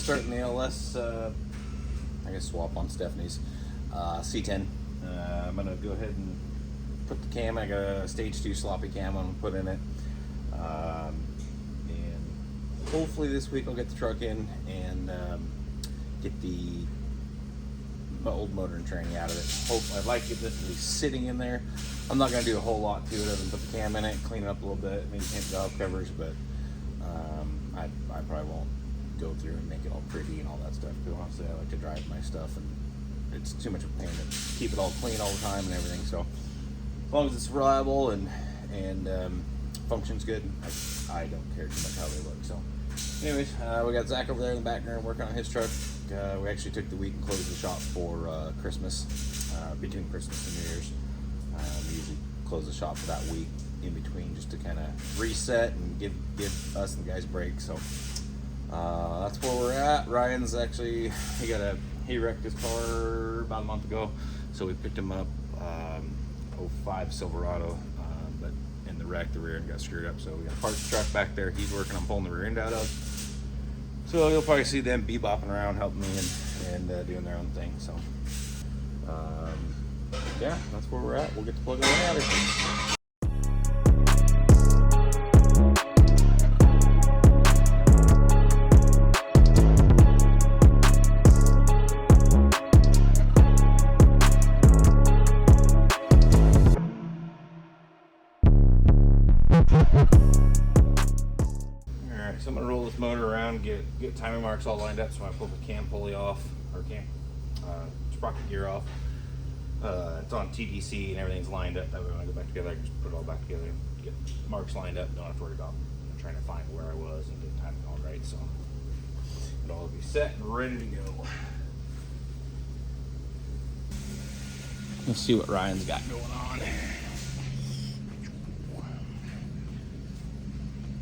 starting the LS, I guess swap on Stephanie's C-10. I'm going to go ahead and put the cam, I got a stage 2 sloppy cam I'm going to put in it. And hopefully this week I'll get the truck in and get the old motor and tranny out of it. I'd like to get this at least sitting in there. I'm not going to do a whole lot to it other than put the cam in it, clean it up a little bit, maybe paint the valve covers, but I probably won't go through and make it all pretty and all that stuff, because honestly I like to drive my stuff and it's too much of a pain to keep it all clean all the time and everything. So as long as it's reliable and functions good, I don't care too much how they look. So anyways, we got Zach over there in the background working on his truck. We actually took the week and closed the shop for Christmas, between Christmas and New Year's. We usually close the shop for that week in between, just to kind of reset and give us and the guys a break. So that's where we're at. Ryan's actually, he wrecked his car about a month ago, so we picked him up, 05 Silverado, but in the wreck the rear end got screwed up, so we got parked the truck back there. He's working on pulling the rear end out of, so you'll probably see them bebopping around helping me and doing their own thing. So yeah, that's where we're at. We'll get to plug it in out here. Alright, so I'm going to roll this motor around, get timing marks all lined up, so I pull the cam pulley off, or sprocket gear off. It's on TDC and everything's lined up. That way when I go back together, I can just put it all back together and get marks lined up. Don't have to worry about trying to find where I was and get timing all right. So it'll all be set and ready to go. Let's see what Ryan's got going on.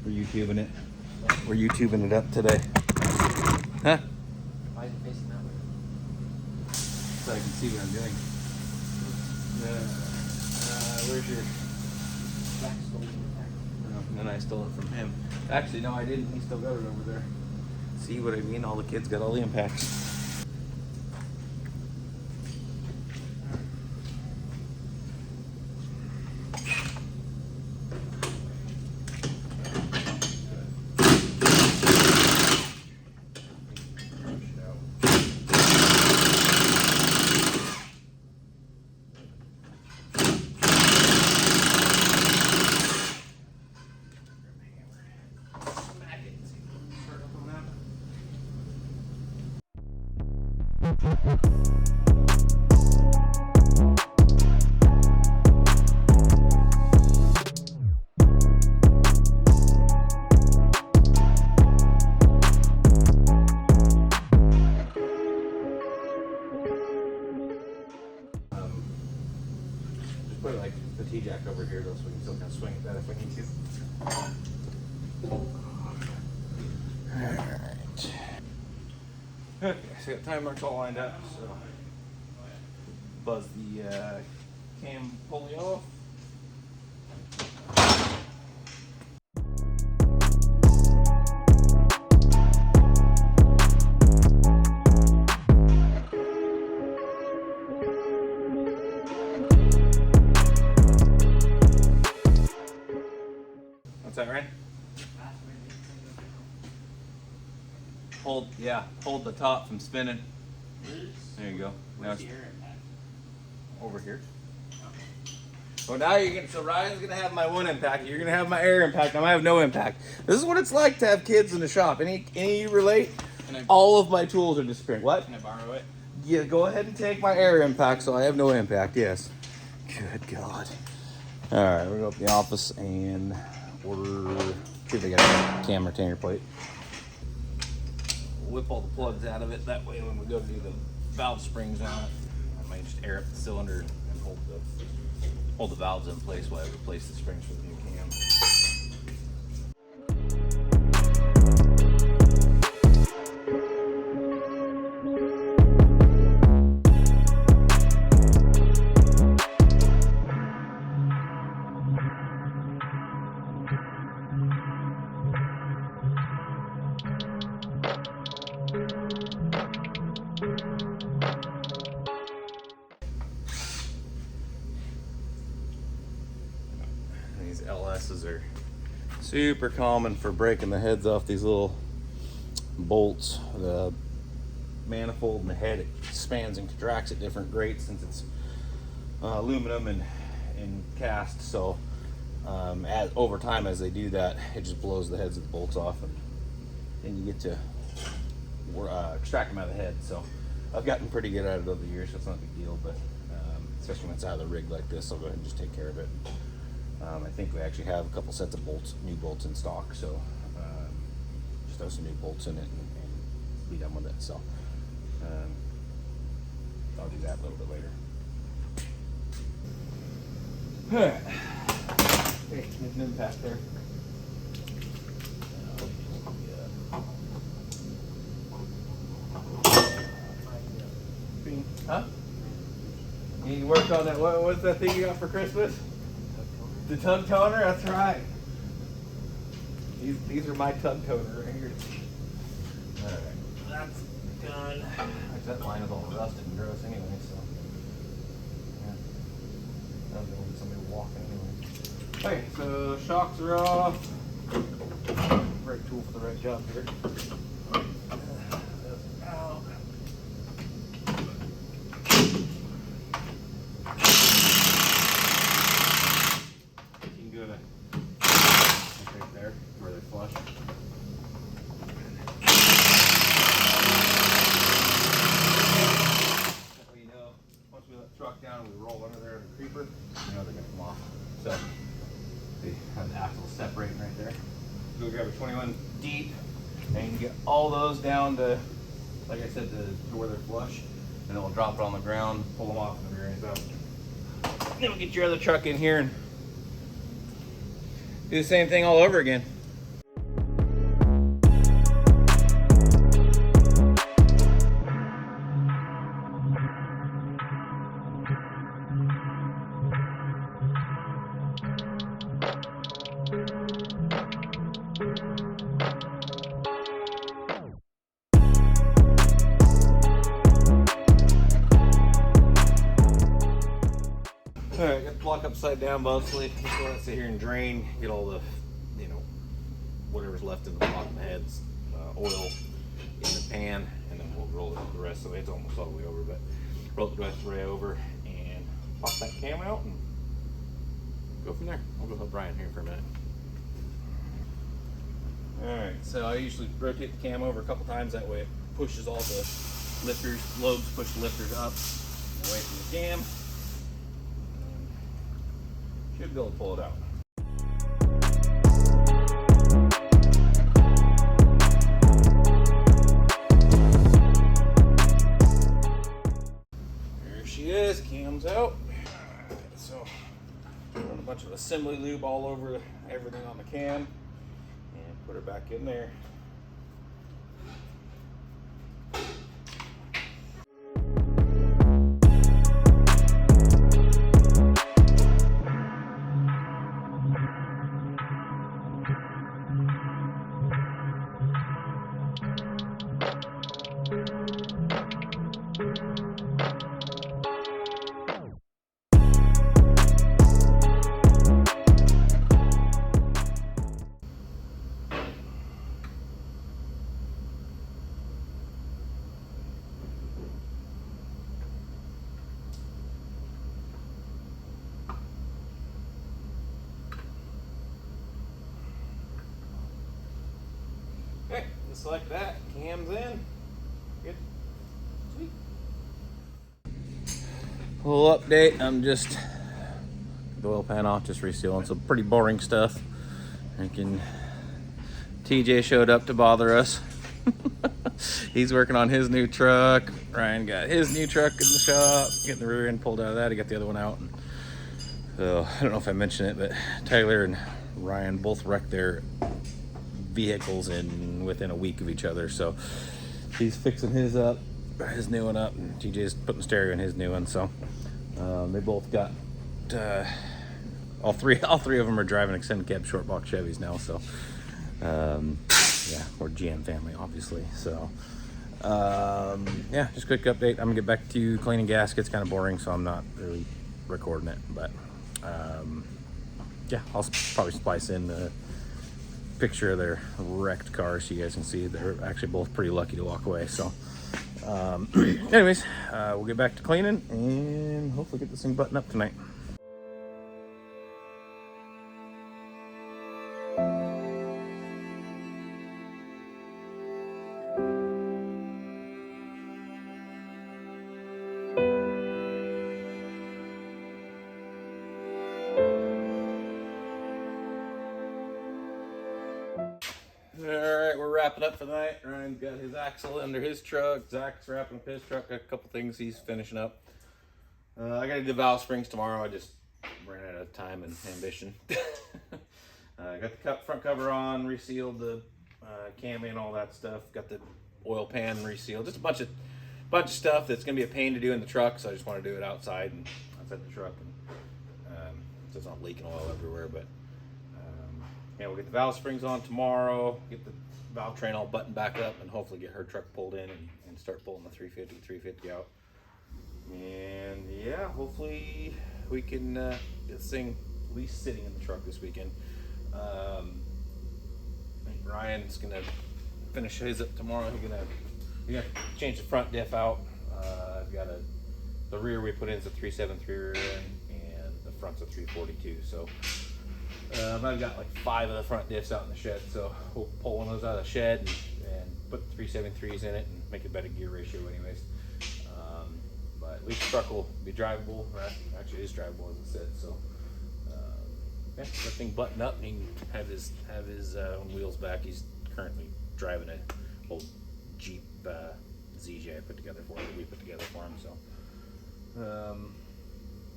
We're YouTubing it. We're YouTubing it up today. Huh? Why is it facing that way? So I can see what I'm doing. Where's your... Jack stole it. And then I stole it from him. Actually, no, I didn't. He still got it over there. See what I mean? All the kids got all the impacts. Put like the T-jack over here though, so we can still kind of swing it that if we need to. Alright. Okay, so I got time marks all lined up, so buzz the cam pulley off. What's that, Ryan? Hold the top from spinning. There you go. Now it's over here. So now so Ryan's gonna have my one impact. You're gonna have my air impact. I'm gonna have no impact. This is what it's like to have kids in the shop. Any you relate? All of my tools are disappearing. What? Can I borrow it? Yeah, go ahead and take my air impact, so I have no impact. Yes. Good God. All right, we're gonna go up to the office and order. See if they got a cam retainer plate. Whip all the plugs out of it. That way, when we go to do the valve springs on it, I might just air up the cylinder and hold the valves in place while I replace the springs for the new cam. These LSs are super common for breaking the heads off these little bolts. The manifold and the head, it expands and contracts at different rates since it's aluminum and cast. So over time, as they do that, it just blows the heads of the bolts off, and then you get to extract them out of the head. So I've gotten pretty good at it over the years, so it's not a big deal. But especially when it's out of the rig like this, I'll go ahead and just take care of it. I think we actually have a couple sets of new bolts in stock, so just throw some new bolts in it and be done with it. So I'll do that a little bit later. Alright. Hey, there's an impact there. Huh? You worked on that. What's that thing you got for Christmas? The tug toner? That's right. These are my tug toner right here. Alright. That's done. That line is all rusted and gross anyway, so yeah. That'll be somebody walking anyway. Okay, so shocks are off. Brake tool for the right job here. Out. You can go to right there where they flush. Truck down and we roll under there in the creeper, you know they're gonna come off. So they have the axles separating right there. Go grab a 21 deep and get all those down to, like I said, to where they're flush, and then we'll drop it on the ground, pull them off, and the rear ends out. Then we'll get your other truck in here and do the same thing all over again. Alright, got the block upside down mostly. Just let it sit here and drain, get all the, whatever's left in the block and the heads, oil in the pan, and then we'll roll it the rest of the way. It's almost all the way over, but roll it the rest of the way over and pop that cam out and go from there. I'll go help Brian here for a minute. Alright, so I usually rotate the cam over a couple times, that way it pushes all the lifters, lobes push the lifters up and away from the cam. Should be able to pull it out. There she is, cam's out. So run a bunch of assembly lube all over everything on the cam and put her back in there. Okay, just like that, cam's in. Good. Sweet. A little update, I'm just the oil pan off, just resealing some pretty boring stuff. TJ showed up to bother us. He's working on his new truck. Ryan got his new truck in the shop, getting the rear end pulled out of that. He got the other one out. So I don't know if I mentioned it, but Tyler and Ryan both wrecked their vehicles within a week of each other. So he's fixing his new one up, and TJ's putting stereo in his new one. So they both got all three of them are driving extended cab short box Chevys now. So yeah, we're GM family obviously. So Yeah, just a quick update. I'm gonna get back to cleaning gaskets. Kind of boring, so I'm not really recording it. But yeah, I'll probably splice in the picture of their wrecked cars so you guys can see they're actually both pretty lucky to walk away. So anyways, we'll get back to cleaning and hopefully get this thing buttoned up tonight. Alright, we're wrapping up for the night. Ryan's got his axle under his truck. Zach's wrapping up his truck. Got a couple things he's finishing up. I gotta do valve springs tomorrow. I just ran out of time and ambition. I got the front cover on, resealed the cam and all that stuff. Got the oil pan resealed. Just a bunch of stuff that's gonna be a pain to do in the truck. So I just want to do it outside the truck, and so it's not leaking oil everywhere. But yeah, we'll get the valve springs on tomorrow, get the valve train all buttoned back up, and hopefully get her truck pulled in and start pulling the 350 out. And yeah, hopefully we can get this thing at least sitting in the truck this weekend. I think Ryan's gonna finish his up tomorrow. He's gonna change the front diff out. I've got the rear we put in is a 373 rear end, and the front's a 342. So I've got like 5 of the front diffs out in the shed, so we'll pull one of those out of the shed and put 373s in it and make a better gear ratio anyways. But at least the truck will be drivable. Actually, it is drivable as it said. So yeah, that thing buttoned up and he can have his wheels back. He's currently driving an old Jeep ZJ I put together for him. We put together for him. So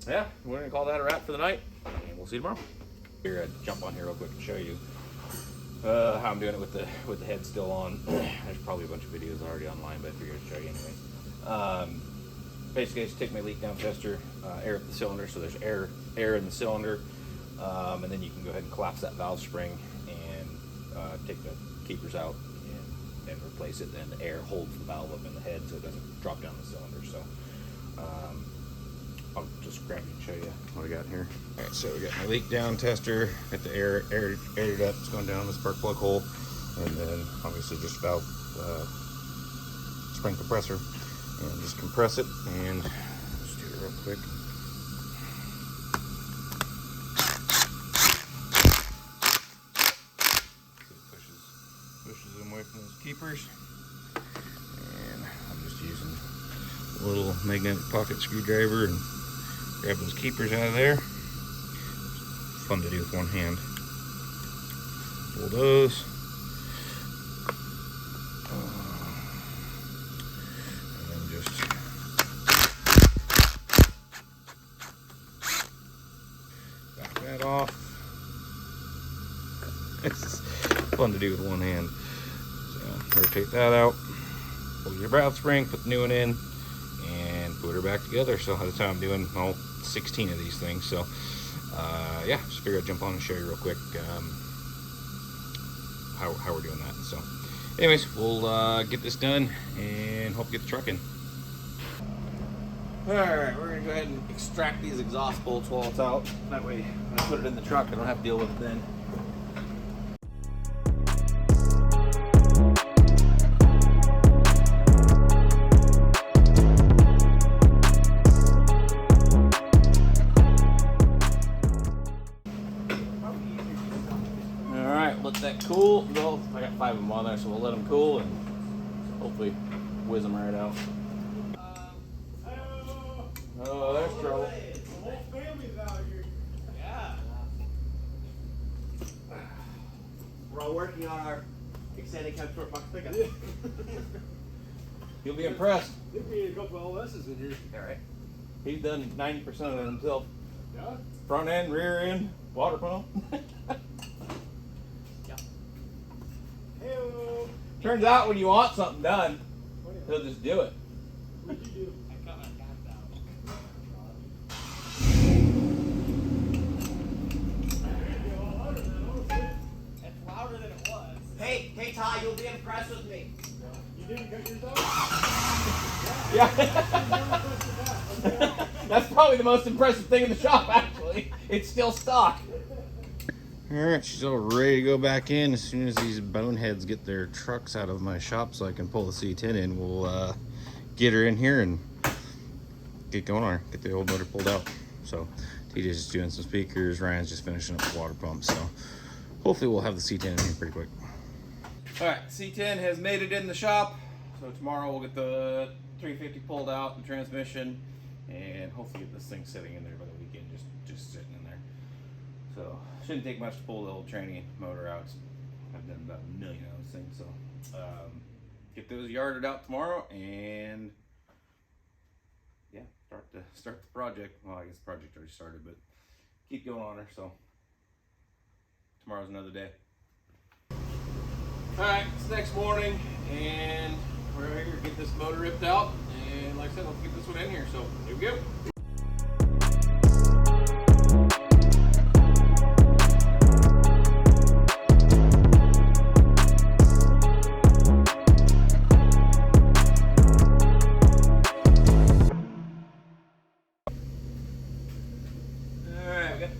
yeah, we're gonna call that a wrap for the night, and we'll see you tomorrow. Here, I'd jump on here real quick and show you how I'm doing it with the head still on. There's probably a bunch of videos already online, but I figured I'd show you anyway. Basically, I just take my leak down tester, air up the cylinder, so there's air in the cylinder, and then you can go ahead and collapse that valve spring and take the keepers out and replace it. Then the air holds the valve up in the head so it doesn't drop down the cylinder. So I'll just grab it and show you what I got here. All right, so we got my leak down tester, got the air aired up, it's going down the spark plug hole, and then obviously just valve spring compressor, and just compress it, and let's do it real quick. So it pushes them away from those keepers, and I'm just using a little magnetic pocket screwdriver and grab those keepers out of there. It's fun to do with one hand. Pull those. And then just back that off. It's fun to do with one hand. So rotate that out. Pull your valve spring, put the new one in, and put her back together. So at the time I'm doing all 16 of these things. So yeah, just figured I'd jump on and show you real quick how we're doing that. So anyways, we'll get this done and hope to get the truck in. Alright, we're gonna go ahead and extract these exhaust bolts while it's out. That way when I put it in the truck I don't have to deal with it then. Let that cool. Well, I got 5 of them on there, so we'll let them cool and hopefully whiz them right out. Oh, there's trouble. The whole family's out here. Yeah. We're all working on our extended cab short box pickup. You'll be impressed. There'll be a couple LS's in here. All right. He's done 90% of it himself. Yeah. Front end, rear end, water pump. Hey-o. Turns out when you want something done, he'll just do it. What'd you do? I cut my gas out. It's louder than it was. Hey, Ty, you'll be impressed with me. You didn't cut yours off? Yeah. That's probably the most impressive thing in the shop, actually. It's still stock. Alright, she's all ready to go back in. As soon as these boneheads get their trucks out of my shop so I can pull the C-10 in, we'll get her in here and get going on her, get the old motor pulled out. So TJ's just doing some speakers, Ryan's just finishing up the water pump, so hopefully we'll have the C-10 in here pretty quick. Alright, C-10 has made it in the shop, so tomorrow we'll get the 350 pulled out, the transmission, and hopefully get this thing sitting in there by the weekend, just sitting in there. So shouldn't take much to pull the old tranny motor out. I've done about a million of those things, so get those yarded out tomorrow, and yeah, start the project. Well, I guess the project already started, but keep going on her. So tomorrow's another day. All right, it's next morning, and we're here to get this motor ripped out, and like I said, let's get this one in here. So here we go.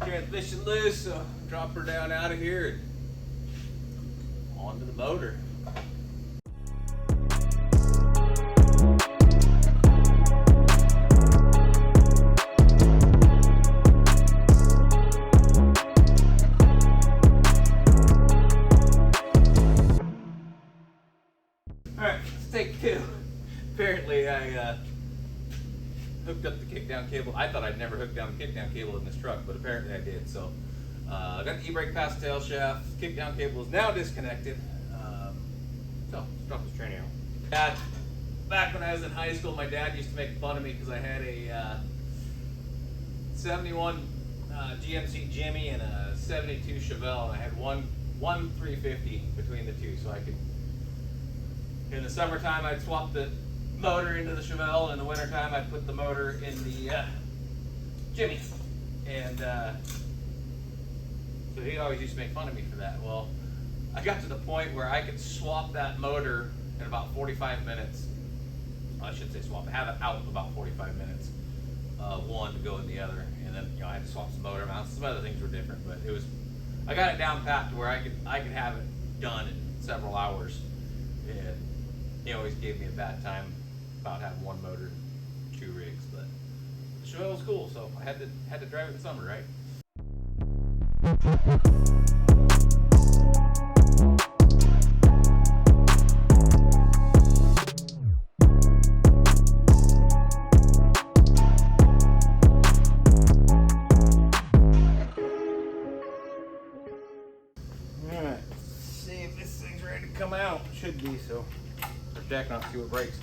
Transmission loose, so drop her down out of here and onto the motor. Alright, let's take two. Apparently I hooked up the kickdown cable. I thought I'd never hooked down the kickdown cable in this truck, but apparently I did. So I got the e-brake past tail shaft. Kickdown cable is now disconnected. So let's drop this tranny out. Back when I was in high school, my dad used to make fun of me because I had a 71 GMC Jimmy and a 72 Chevelle, and I had one 350 between the two, so I could. In the summertime, I'd swap the motor into the Chevelle, and in the wintertime I'd put the motor in the Jimmy. And so he always used to make fun of me for that. Well, I got to the point where I could swap that motor in about 45 minutes. I should say swap, have it out in about 45 minutes. One to go in the other, and then I had to swap some motor mounts. Some other things were different, but it was, I got it down pat to where I could have it done in several hours. And he always gave me a bad time about having one motor and two rigs, but the Chevelle was cool, so I had to drive it in the summer, right? Alright, see if this thing's ready to come out. Should be, so we're jacking off, see what breaks.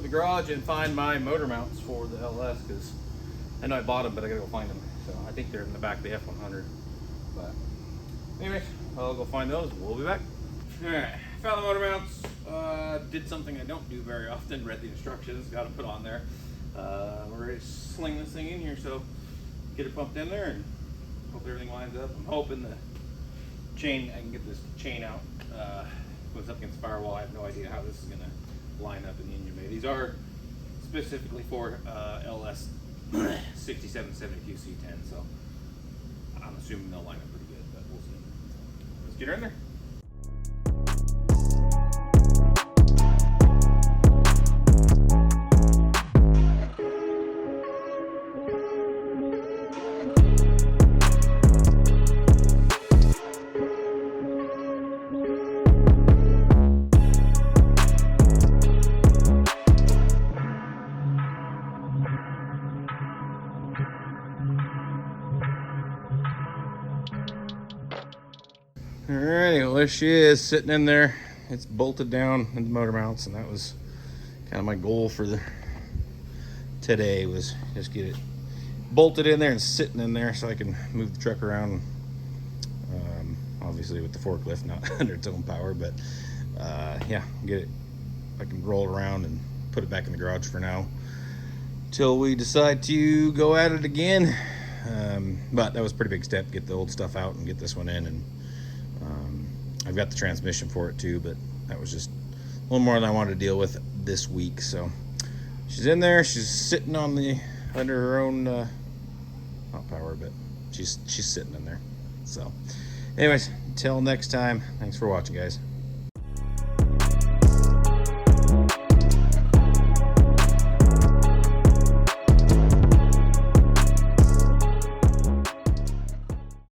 Garage and find my motor mounts for the LS, because I know I bought them, but I gotta go find them. So I think they're in the back of the F100. But anyways, I'll go find those. We'll be back. All right, found the motor mounts. Did something I don't do very often. Read the instructions. Got to put on there. We're ready to sling this thing in here. So get it pumped in there and hope everything lines up. I'm hoping the chain, I can get this chain out. Goes up against the firewall. I have no idea how this is gonna line up in the engine bay. These are specifically for LS 6772 C10, so I'm assuming they'll line up pretty get her in there. Alrighty, well there she is sitting in there. It's bolted down in the motor mounts, and that was kind of my goal for today, was just get it bolted in there and sitting in there so I can move the truck around. Obviously with the forklift, not under its own power, but yeah, get it. I can roll it around and put it back in the garage for now till we decide to go at it again. But that was a pretty big step, get the old stuff out and get this one in, and I've got the transmission for it too, but that was just a little more than I wanted to deal with this week. So she's in there, she's sitting on the under her own not power, but she's sitting in there. So anyways, until next time, thanks for watching, guys.